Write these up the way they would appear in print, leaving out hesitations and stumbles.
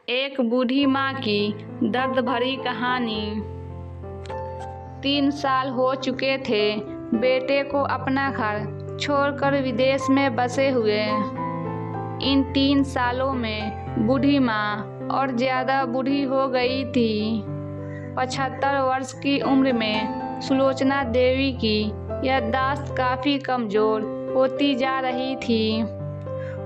एक बूढ़ी माँ की दर्द भरी कहानी। 3 साल हो चुके थे बेटे को अपना घर छोड़कर विदेश में बसे हुए। इन 3 सालों में बूढ़ी माँ और ज़्यादा बूढ़ी हो गई थी। 75 वर्ष की उम्र में सुलोचना देवी की याददाश्त काफ़ी कमज़ोर होती जा रही थी।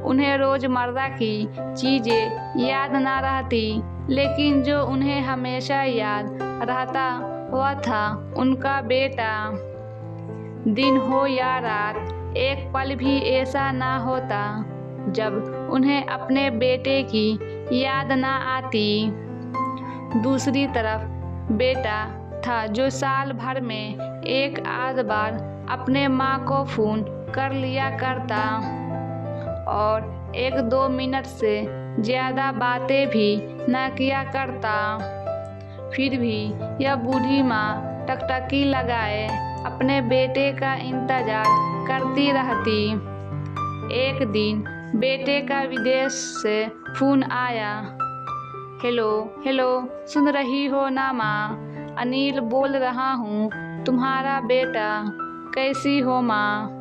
उन्हें रोज़मर्रा की चीज़ें याद ना रहती, लेकिन जो उन्हें हमेशा याद रहता वह था उनका बेटा। दिन हो या रात, एक पल भी ऐसा ना होता जब उन्हें अपने बेटे की याद ना आती। दूसरी तरफ बेटा था जो साल भर में एक आध बार अपने माँ को फ़ोन कर लिया करता और 1-2 मिनट से ज़्यादा बातें भी न किया करता। फिर भी यह बूढ़ी माँ टकटकी लगाए अपने बेटे का इंतज़ार करती रहती। एक दिन बेटे का विदेश से फ़ोन आया। हेलो हेलो, सुन रही हो ना माँ? अनिल बोल रहा हूँ, तुम्हारा बेटा। कैसी हो माँ?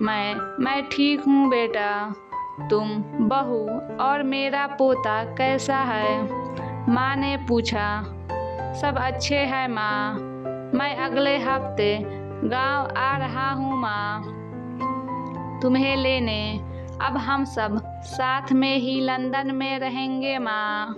मैं ठीक हूँ बेटा। तुम, बहू और मेरा पोता कैसा है? माँ ने पूछा। सब अच्छे हैं माँ। मैं अगले हफ्ते गांव आ रहा हूँ माँ, तुम्हें लेने। अब हम सब साथ में ही लंदन में रहेंगे माँ।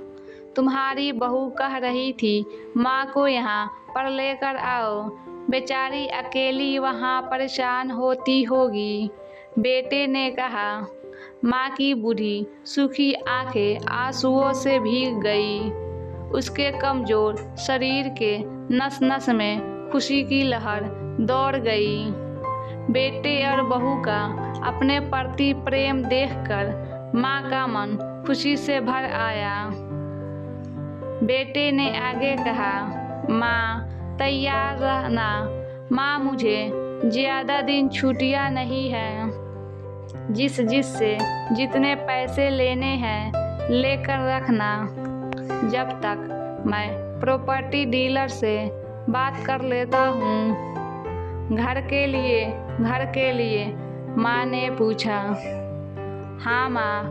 तुम्हारी बहू कह रही थी माँ को यहाँ पर लेकर आओ, बेचारी अकेली वहाँ परेशान होती होगी, बेटे ने कहा। माँ की बूढ़ी सूखी आंखें आंसुओं से भीग गई। उसके कमज़ोर शरीर के नस नस में खुशी की लहर दौड़ गई। बेटे और बहू का अपने प्रति प्रेम देखकर माँ का मन खुशी से भर आया। बेटे ने आगे कहा, माँ तैयार रहना। माँ मुझे ज़्यादा दिन छुट्टियाँ नहीं हैं। जिससे जितने पैसे लेने हैं लेकर रखना। जब तक मैं प्रॉपर्टी डीलर से बात कर लेता हूँ। घर के लिए माँ ने पूछा। हाँ माँ,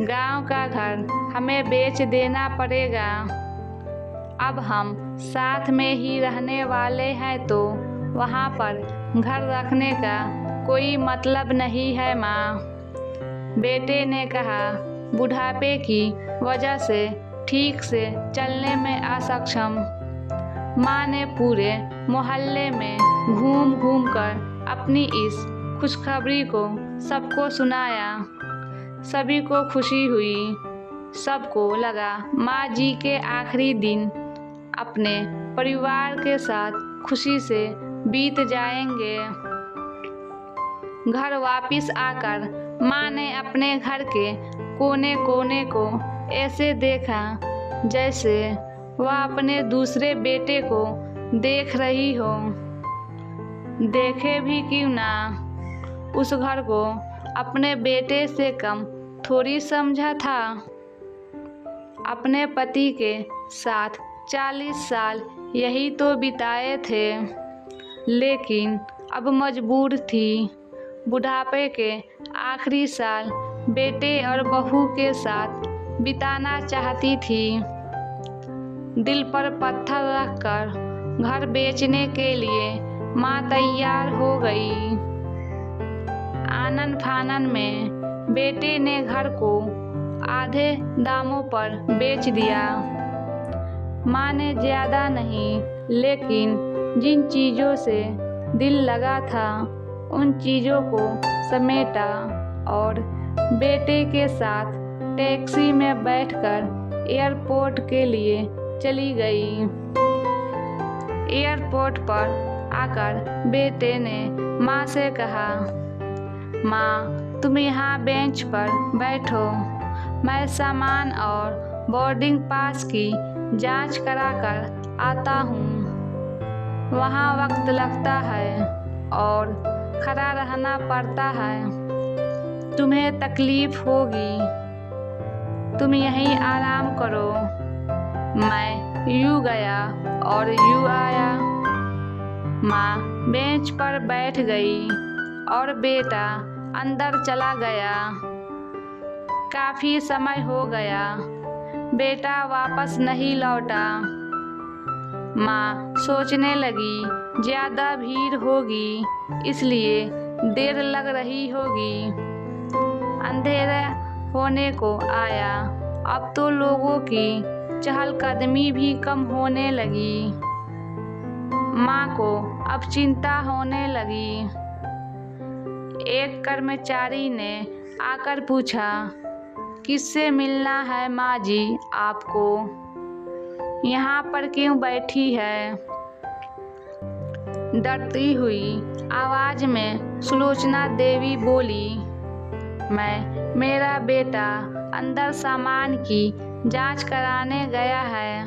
गांव का घर हमें बेच देना पड़ेगा। अब हम साथ में ही रहने वाले हैं तो वहाँ पर घर रखने का कोई मतलब नहीं है माँ, बेटे ने कहा। बुढ़ापे की वजह से ठीक से चलने में असक्षम। माँ ने पूरे मोहल्ले में घूम घूम कर अपनी इस खुशखबरी को सबको सुनाया। सभी को खुशी हुई। सबको लगा माँ जी के आखिरी दिन अपने परिवार के साथ खुशी से बीत जाएंगे। घर वापस आकर माँ ने अपने घर के कोने कोने को ऐसे देखा जैसे वह अपने दूसरे बेटे को देख रही हो। देखे भी क्यों ना, उस घर को अपने बेटे से कम थोड़ी समझा था। अपने पति के साथ 40 साल यही तो बिताए थे, लेकिन अब मजबूर थी बुढ़ापे के आखिरी साल बेटे और बहू के साथ बिताना चाहती थी। दिल पर पत्थर रखकर घर बेचने के लिए माँ तैयार हो गई। आनन फानन में बेटे ने घर को आधे दामों पर बेच दिया। माँ ने ज़्यादा नहीं, लेकिन जिन चीज़ों से दिल लगा था उन चीज़ों को समेटा और बेटे के साथ टैक्सी में बैठकर एयरपोर्ट के लिए चली गई। एयरपोर्ट पर आकर बेटे ने माँ से कहा, माँ तुम यहाँ बेंच पर बैठो, मैं सामान और बोर्डिंग पास की जांच कराकर आता हूँ। वहाँ वक्त लगता है और खड़ा रहना पड़ता है, तुम्हें तकलीफ होगी। तुम यहीं आराम करो। मैं यूं गया और यूं आया। माँ बेंच पर बैठ गई और बेटा अंदर चला गया। काफी समय हो गया, बेटा वापस नहीं लौटा। माँ सोचने लगी ज्यादा भीड़ होगी इसलिए देर लग रही होगी। अंधेरा होने को आया, अब तो लोगों की चहलकदमी भी कम होने लगी। माँ को अब चिंता होने लगी। एक कर्मचारी ने आकर पूछा, किससे मिलना है माँ जी आपको? यहाँ पर क्यों बैठी है? डरती हुई आवाज में सुलोचना देवी बोली, मेरा बेटा अंदर सामान की जांच कराने गया है।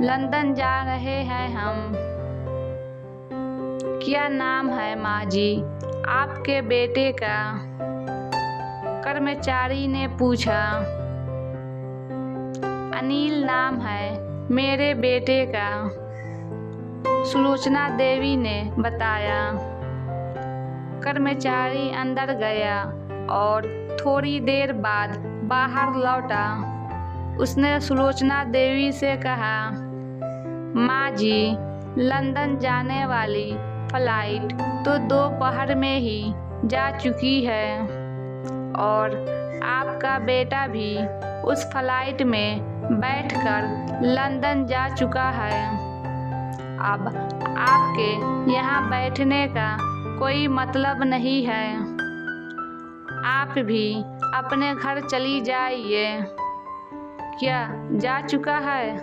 लंदन जा रहे हैं हम। क्या नाम है माँ जी आपके बेटे का? कर्मचारी ने पूछा। अनिल नाम है मेरे बेटे का, सुलोचना देवी ने बताया। कर्मचारी अंदर गया और थोड़ी देर बाद बाहर लौटा। उसने सुलोचना देवी से कहा, माँ जी लंदन जाने वाली फ्लाइट तो दोपहर में ही जा चुकी है और आपका बेटा भी उस फ्लाइट में बैठकर लंदन जा चुका है। अब आपके यहाँ बैठने का कोई मतलब नहीं है। आप भी अपने घर चली जाइए। क्या जा चुका है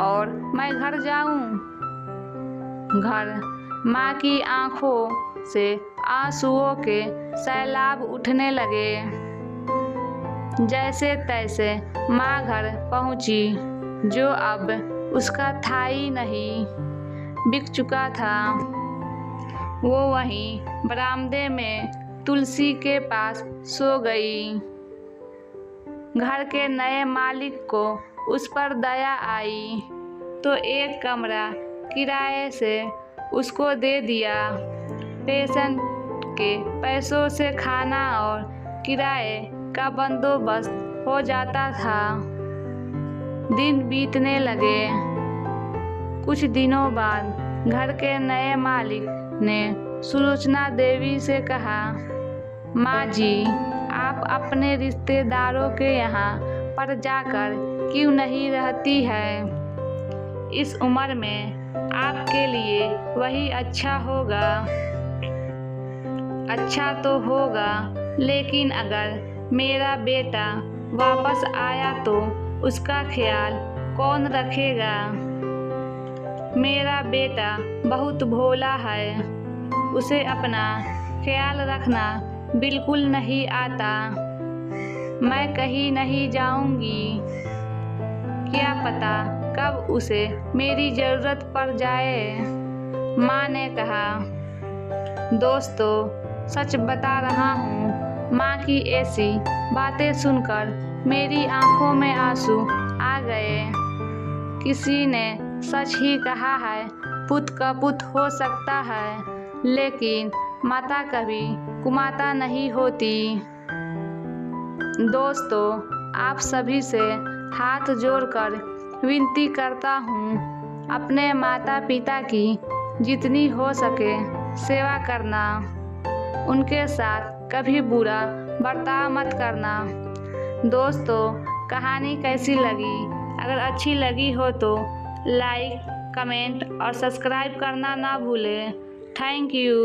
और मैं घर जाऊं? घर? माँ की आंखों से आंसुओं के सैलाब उठने लगे। जैसे तैसे माँ घर पहुंची, जो अब उसका था ही नहीं, बिक चुका था। वो वहीं बरामदे में तुलसी के पास सो गई। घर के नए मालिक को उस पर दया आई तो एक कमरा किराए से उसको दे दिया। पेशेंट के पैसों से खाना और किराए का बंदोबस्त हो जाता था। दिन बीतने लगे। कुछ दिनों बाद घर के नए मालिक ने सुलोचना देवी से कहा, माँ जी आप अपने रिश्तेदारों के यहाँ पर जाकर क्यों नहीं रहती है? इस उम्र में आपके लिए वही अच्छा होगा। अच्छा तो होगा, लेकिन अगर मेरा बेटा वापस आया तो उसका ख्याल कौन रखेगा? मेरा बेटा बहुत भोला है, उसे अपना ख्याल रखना बिल्कुल नहीं आता। मैं कहीं नहीं जाऊंगी, क्या पता कब उसे मेरी ज़रूरत पड़ जाए। माँ ने कहा। दोस्तों सच बता रहा हूँ, माँ की ऐसी बातें सुनकर मेरी आंखों में आंसू आ गए। किसी ने सच ही कहा है, पुत का पुत हो सकता है, लेकिन माता कभी कुमाता नहीं होती। दोस्तों आप सभी से हाथ जोड़कर विनती करता हूँ, अपने माता पिता की जितनी हो सके सेवा करना। उनके साथ कभी बुरा बर्ताव मत करना। दोस्तों कहानी कैसी लगी? अगर अच्छी लगी हो तो लाइक, कमेंट और सब्सक्राइब करना ना भूलें। Thank you.